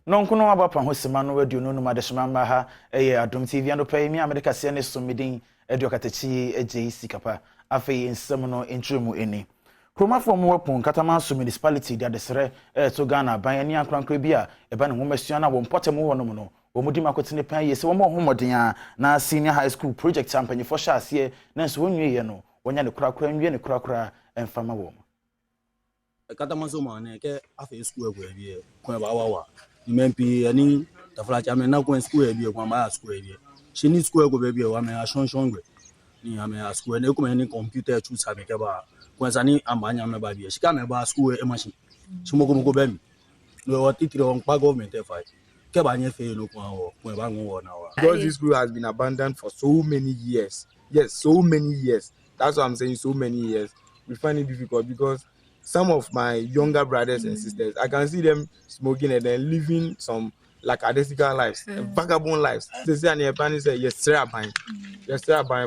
Nonkuno abapa ho semano radio no ma de shimamba ha Adom TV ando pay mi America se ne so midin edio katechi eje kapa afei ensem no entrumu eni Kroma from Wapon Katamansu municipality that desre to Ghana by any ankrankra bia e ba ne ho masua na wo mpotem wo no no wo mudi makotene pan ye se wo mo homoden na senior high school project campaign for sha ase na so wonwie ye no wonya ne kurakura nwie ne kurakura emfama wo Katamansu ma ne ke afei school e bia kwa ba wa Nimempi ani tafala chame na kwa school e kwa ma school e shini school go be wa me a shonshongwe ni ame a school ne kuma ni computer chu sabe ke ba kwa sani amanya me ba bi shika me ba school e machine chimoko moko be mi no wa titire on pa government e fa ke ba nye fe no kwa ba nwo na wa because this school has been abandoned for so many years. Yes, so many years. That's why I'm saying so many years. We find it difficult because some of my younger brothers and sisters, I can see them smoking and then living some like adestical lives, vagabond lives. They say, and your say, yes, sir, buying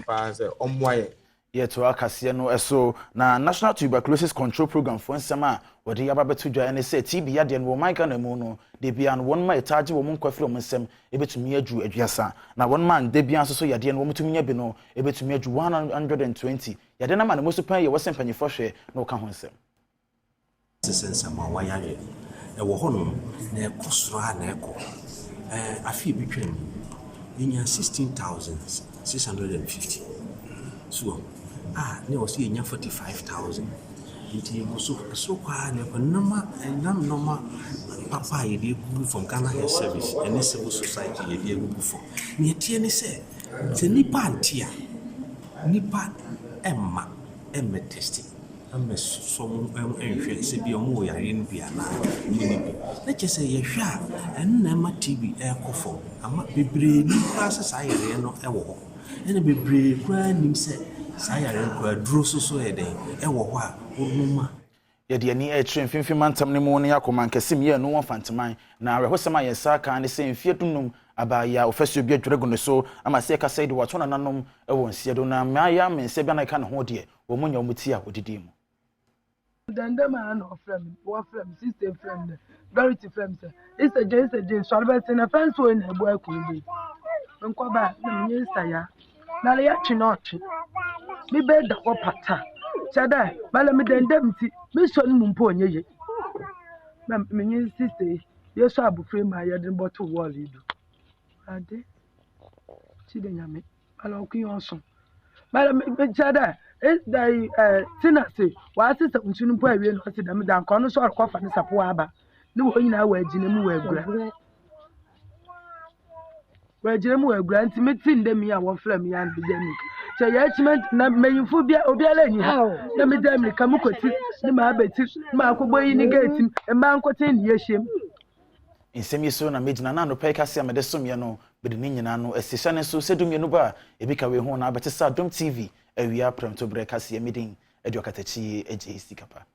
pass on why. Yet to Kasiebo eso na National Tuberculosis Control Program for nsema wodi ababetu dwa ene say TB ya de no man ka na mu no de bia no won ma etaje wo mun kwafre wo nsem ebetumi adu aduasa na won man de bia so ya de no wo mutumi nya bi no ebetumi adu 120 ya de na ma no so pan ye wo sempanyefo hwe no ka ho nsem sensama wayare e wo hono na ekosoro ha na eko afi bitwem nya 16,650 so ne was nya 45,000 nti so kwa ne ko nama papa ye dey go from Ghana Health Service and civil society ye dey go for ne tie ne se nipa antia nipa emma testing am some enhwe se bi omo yare no bia na ni na chese ye hwa en na ma TB ekofo ama bebre ni class sayare no ewo ho ene bebre kwa nim se sayare kwa duro so ye den ewo ho a onuma ye de ani etren finfin mantam ne mu ne yakoma nkesim ye no wonfanteman na rehosema ye saka ne se mfie dunum abaya ofesu bi adwere gu ne so ama se ka said wato na nanom ewo nsiedo na maya mense bia na ka ne ho de wo munya omuti a odidi mu Dende man of friend, one friend, sister friend, Verity friend. It's a J. So I in a fence in a boy could be. Don't go back, yes, I am. Now they actually not. Me bed the opata. Chada, Malame Dendemti, Miss Mumpo, ye. My sister, yes, I will frame my head and bottle wall. You do. I did. She didn't me. I don't care also. Madam Chada. It's the Tinasi, why is it that we shouldn't pay real hosted them down corners or coffin and Sapuaba? No, in our way, Jim were grand. Where Jim were grand to meet in them, I will flame me and begin. So, yes, meant not may you phobia or be alone. Let me damn the Kamukoti, the Mabetis, Marco Boy negating, and Mancotin, yes, him. In semi so na medina na no peka se amedesum ye no bede ni nyina no esisane so sedum ye no ba ebika we ho na betesa Adom TV awia prem to breka se medin edio katachi eje kapa